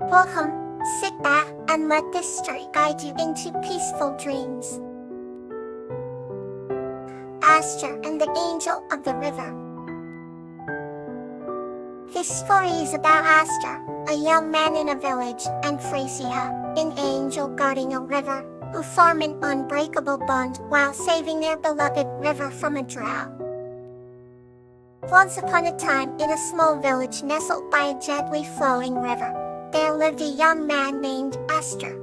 Welcome, sit back, and let this story guide you into peaceful dreams. Aster and the Angel of the River. This story is about Aster, a young man in a village, and Frisia, an angel guarding a river, who form an unbreakable bond while saving their beloved river from a drought. Once upon a time, in a small village nestled by a gently flowing river, there lived a young man named Aster.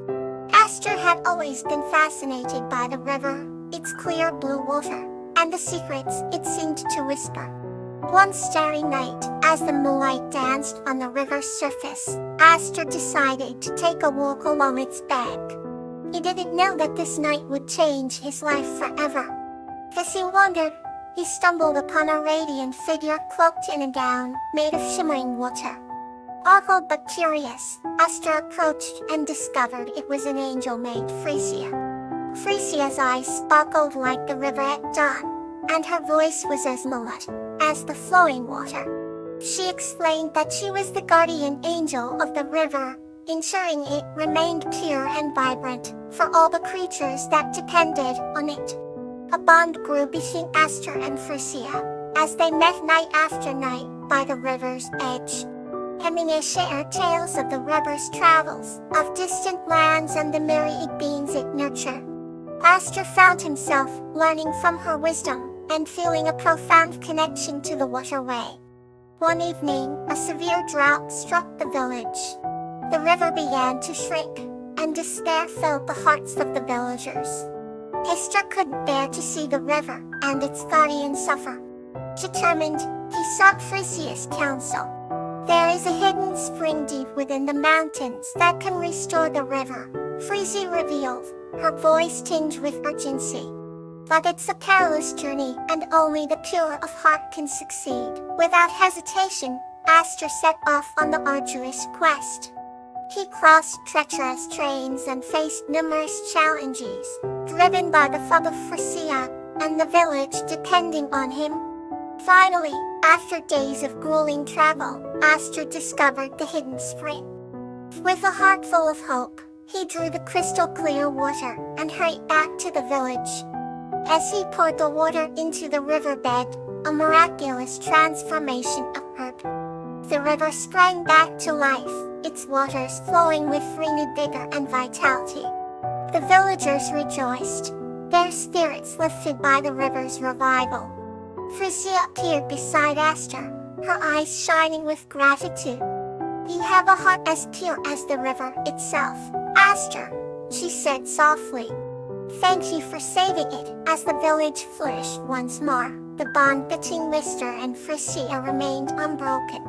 Aster had always been fascinated by the river, its clear blue water, and the secrets it seemed to whisper. One starry night, as the moonlight danced on the river's surface, Aster decided to take a walk along its bank. He didn't know that this night would change his life forever. As he wandered, he stumbled upon a radiant figure cloaked in a gown made of shimmering water. Awkward but curious, Aster approached and discovered it was an angel named Frisia. Frisia's eyes sparkled like the river at dawn, and her voice was as melodic as the flowing water. She explained that she was the guardian angel of the river, ensuring it remained pure and vibrant for all the creatures that depended on it. A bond grew between Aster and Frisia as they met night after night by the river's edge. They shared tales of the river's travels, of distant lands and the myriad beings it nurtured. Aster found himself learning from her wisdom and feeling a profound connection to the waterway. One evening, a severe drought struck the village. The river began to shrink, and despair filled the hearts of the villagers. Aster couldn't bear to see the river and its guardian suffer. Determined, he sought Frisia's counsel. There is a hidden spring deep within the mountains that can restore the river, Frisia revealed, her voice tinged with urgency. But it's a perilous journey, and only the pure of heart can succeed. Without hesitation, Aster set off on the arduous quest. He crossed treacherous terrains and faced numerous challenges, driven by the love of Frisia and the village depending on him. Finally, after days of grueling travel, Aster discovered the hidden spring. With a heart full of hope, he drew the crystal clear water and hurried back to the village. As he poured the water into the riverbed, a miraculous transformation occurred. The river sprang back to life, its waters flowing with renewed vigor and vitality. The villagers rejoiced, their spirits lifted by the river's revival. Frisia appeared beside Aster, her eyes shining with gratitude. "You have a heart as pure as the river itself, Aster," she said softly. "Thank you for saving it." As the village flourished once more, the bond between Aster and Frisia remained unbroken.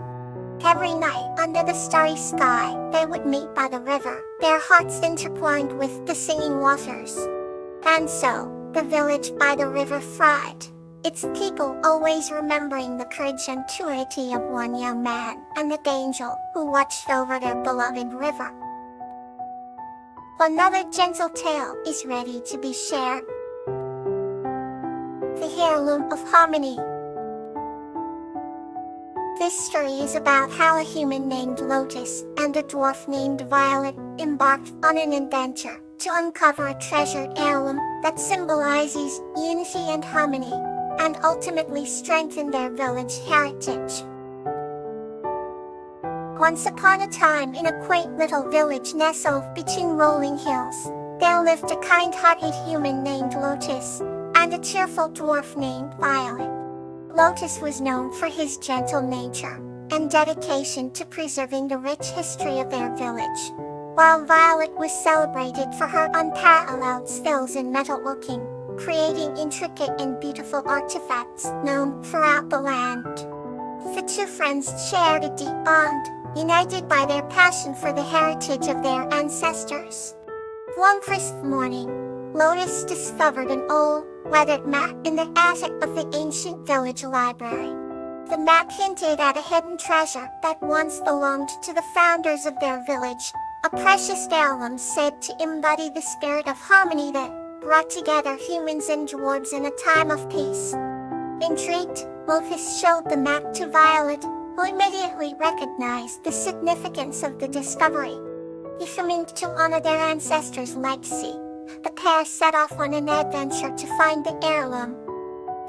Every night, under the starry sky, they would meet by the river, their hearts intertwined with the singing waters. And so, the village by the river thrived, its people always remembering the courage and purity of one young man and the angel who watched over their beloved river. Another gentle tale is ready to be shared. The Heirloom of Harmony. This story is about how a human named Lotus and a dwarf named Violet embarked on an adventure to uncover a treasured heirloom that symbolizes unity and harmony, and ultimately strengthen their village heritage. Once upon a time, in a quaint little village nestled between rolling hills, there lived a kind-hearted human named Lotus, and a cheerful dwarf named Violet. Lotus was known for his gentle nature and dedication to preserving the rich history of their village, while Violet was celebrated for her unparalleled skills in metalworking, creating intricate and beautiful artifacts known throughout the land. The two friends shared a deep bond, united by their passion for the heritage of their ancestors. One crisp morning, Lotus discovered an old, weathered map in the attic of the ancient village library. The map hinted at a hidden treasure that once belonged to the founders of their village, a precious heirloom said to embody the spirit of harmony that brought together humans and dwarves in a time of peace. Intrigued, Lotus showed the map to Violet, who immediately recognized the significance of the discovery. Determined to honor their ancestors' legacy, the pair set off on an adventure to find the heirloom.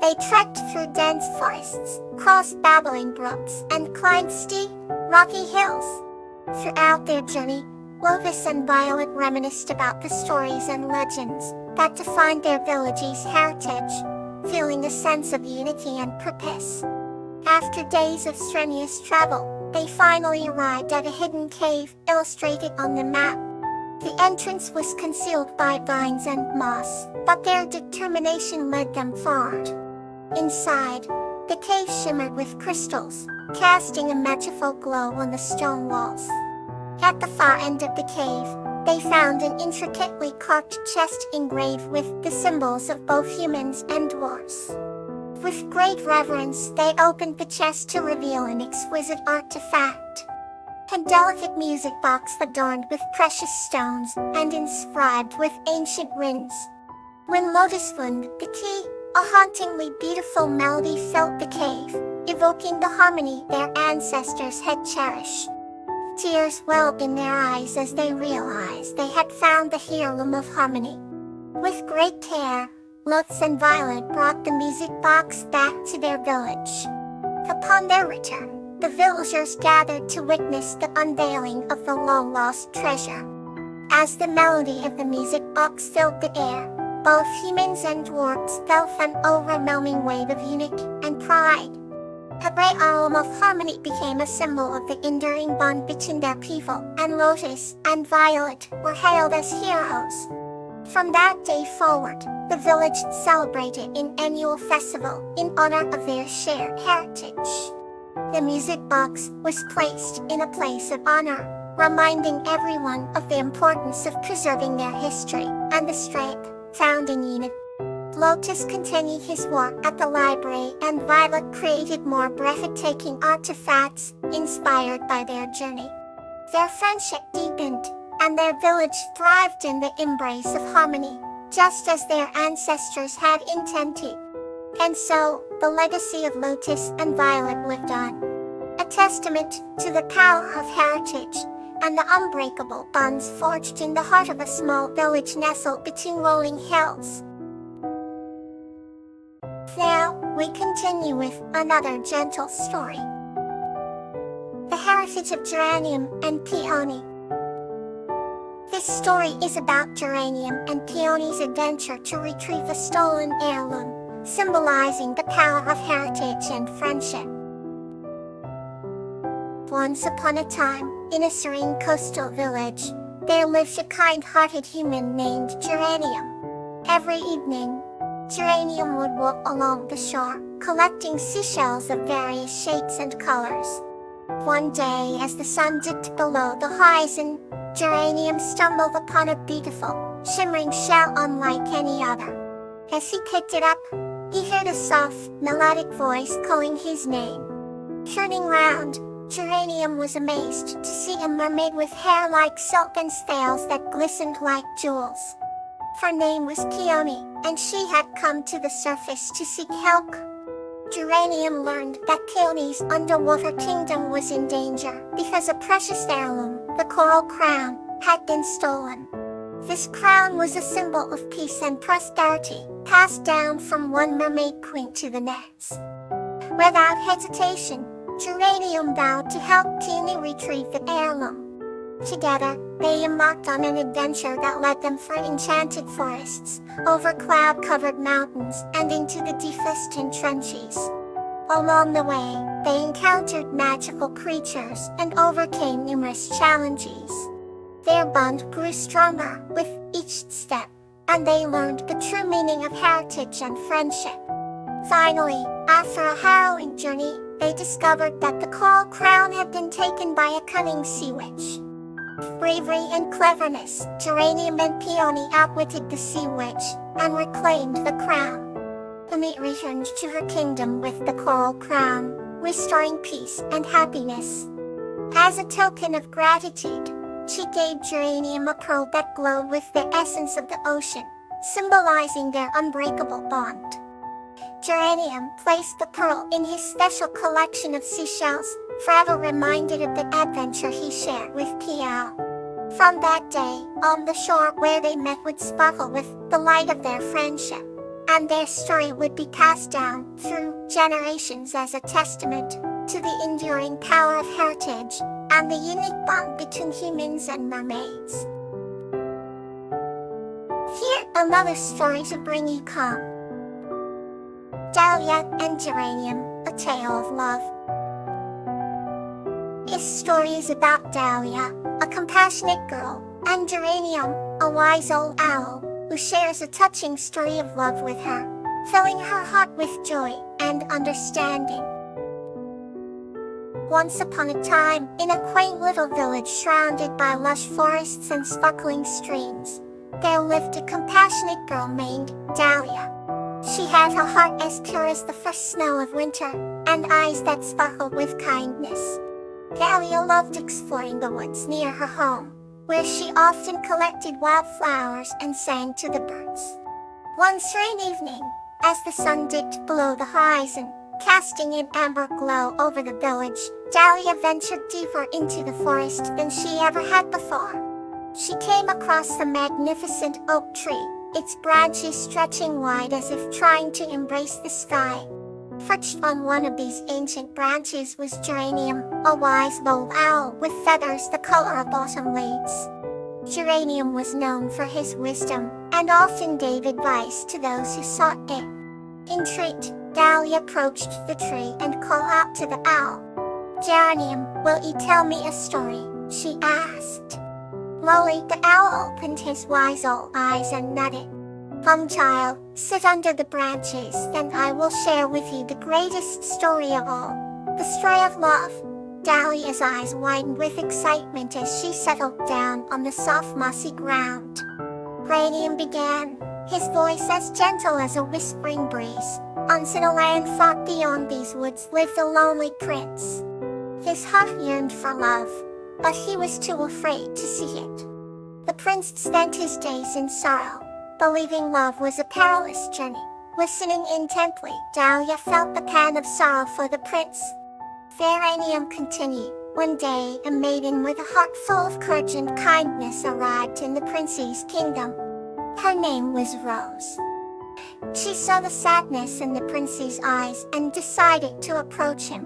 They trekked through dense forests, crossed babbling brooks, and climbed steep, rocky hills. Throughout their journey, Lotus and Violet reminisced about the stories and legends that defined their village's heritage, feeling a sense of unity and purpose. After days of strenuous travel, they finally arrived at a hidden cave illustrated on the map. The entrance was concealed by vines and moss, but their determination led them forward. Inside, the cave shimmered with crystals, casting a magical glow on the stone walls. At the far end of the cave, they found an intricately carved chest engraved with the symbols of both humans and dwarfs. With great reverence, they opened the chest to reveal an exquisite artifact. A delicate music box adorned with precious stones and inscribed with ancient runes. When Lotus found the key, a hauntingly beautiful melody filled the cave, evoking the harmony their ancestors had cherished. Tears welled in their eyes as they realized they had found the heirloom of harmony. With great care, Lotus and Violet brought the music box back to their village. Upon their return, the villagers gathered to witness the unveiling of the long-lost treasure. As the melody of the music box filled the air, both humans and dwarfs felt an overwhelming wave of unity and pride. The realm of harmony became a symbol of the enduring bond between their people, and Lotus and Violet were hailed as heroes. From that day forward, the village celebrated an annual festival in honor of their shared heritage. The music box was placed in a place of honor, reminding everyone of the importance of preserving their history and the strength found in unity. Lotus continued his work at the library, and Violet created more breathtaking artifacts inspired by their journey. Their friendship deepened, and their village thrived in the embrace of harmony, just as their ancestors had intended. And so, the legacy of Lotus and Violet lived on, a testament to the power of heritage and the unbreakable bonds forged in the heart of a small village nestled between rolling hills. Now, we continue with another gentle story. The Heritage of Geranium and Peony. This story is about Geranium and Peony's adventure to retrieve a stolen heirloom, symbolizing the power of heritage and friendship. Once upon a time, in a serene coastal village, there lived a kind-hearted human named Geranium. Every evening, Geranium would walk along the shore, collecting seashells of various shapes and colors. One day, as the sun dipped below the horizon, Geranium stumbled upon a beautiful, shimmering shell unlike any other. As he picked it up, he heard a soft, melodic voice calling his name. Turning round, Geranium was amazed to see a mermaid with hair like silk and scales that glistened like jewels. Her name was Peony, and she had come to the surface to seek help. Geranium learned that Peony's underwater kingdom was in danger because a precious heirloom, the coral crown, had been stolen. This crown was a symbol of peace and prosperity, passed down from one mermaid queen to the next. Without hesitation, Geranium vowed to help Peony retrieve the heirloom. Together, they embarked on an adventure that led them through enchanted forests, over cloud-covered mountains, and into the deepest trenches. Along the way, they encountered magical creatures and overcame numerous challenges. Their bond grew stronger with each step, and they learned the true meaning of heritage and friendship. Finally, after a harrowing journey, they discovered that the coral crown had been taken by a cunning sea witch. Bravery and cleverness, Geranium and Peony outwitted the sea witch and reclaimed the crown. Peony returned to her kingdom with the coral crown, restoring peace and happiness. As a token of gratitude, she gave Geranium a pearl that glowed with the essence of the ocean, symbolizing their unbreakable bond. Geranium placed the pearl in his special collection of seashells, forever reminded of the adventure he shared with Peony. From that day, on the shore where they met would sparkle with the light of their friendship, and their story would be passed down through generations as a testament to the enduring power of heritage and the unique bond between humans and mermaids. Here another story to bring you calm. Dahlia and Geranium, a tale of love. This story is about Dahlia, a compassionate girl, and Geranium, a wise old owl, who shares a touching story of love with her, filling her heart with joy and understanding. Once upon a time, in a quaint little village surrounded by lush forests and sparkling streams, there lived a compassionate girl named Dahlia. She had a heart as pure as the first snow of winter, and eyes that sparkled with kindness. Dahlia loved exploring the woods near her home, where she often collected wildflowers and sang to the birds. One serene evening, as the sun dipped below the horizon, casting an amber glow over the village, Dahlia ventured deeper into the forest than she ever had before. She came across the magnificent oak tree, its branches stretching wide as if trying to embrace the sky. Perched on one of these ancient branches was Geranium, a wise old owl with feathers the color of autumn leaves. Geranium was known for his wisdom, and often gave advice to those who sought it. Intrigued, Dahlia approached the tree and called out to the owl. "Geranium, will you tell me a story?" she asked. Slowly, the owl opened his wise old eyes and nodded. "Come, child, sit under the branches, then I will share with you the greatest story of all, the story of love." Dahlia's eyes widened with excitement as she settled down on the soft mossy ground. Geranium began, his voice as gentle as a whispering breeze. "Once in a land far beyond these woods lived a lonely prince. His heart yearned for love, but he was too afraid to see it. The prince spent his days in sorrow, believing love was a perilous journey. Listening intently, Dahlia felt the pang of sorrow for the prince." Geranium continued. "One day, a maiden with a heart full of courage and kindness arrived in the prince's kingdom. Her name was Rose. She saw the sadness in the prince's eyes and decided to approach him.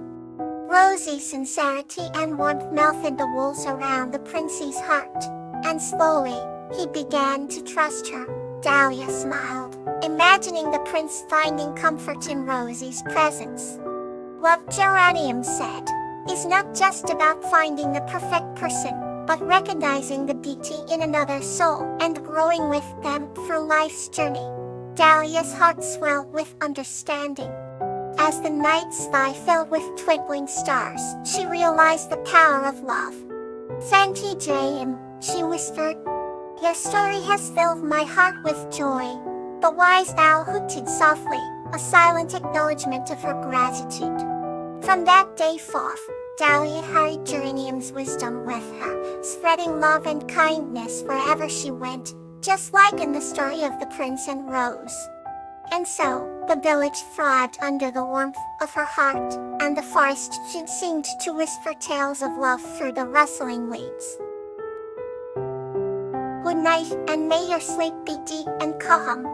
Rose's sincerity and warmth melted the walls around the prince's heart, and slowly, he began to trust her." Dahlia smiled, imagining the prince finding comfort in Rose's presence. "Love," Geranium said, "is not just about finding the perfect person, but recognizing the beauty in another's soul and growing with them through life's journey." Dahlia's heart swelled with understanding. As the night sky filled with twinkling stars, she realized the power of love. "Thank you, Geranium," she whispered. "Your story has filled my heart with joy." The wise owl hooted softly, a silent acknowledgement of her gratitude. From that day forth, Dahlia carried Geranium's wisdom with her, spreading love and kindness wherever she went, just like in the story of the prince and Rose. And so, the village thrived under the warmth of her heart, and the forest seemed to whisper tales of love through the rustling leaves. Good night, and may your sleep be deep and calm.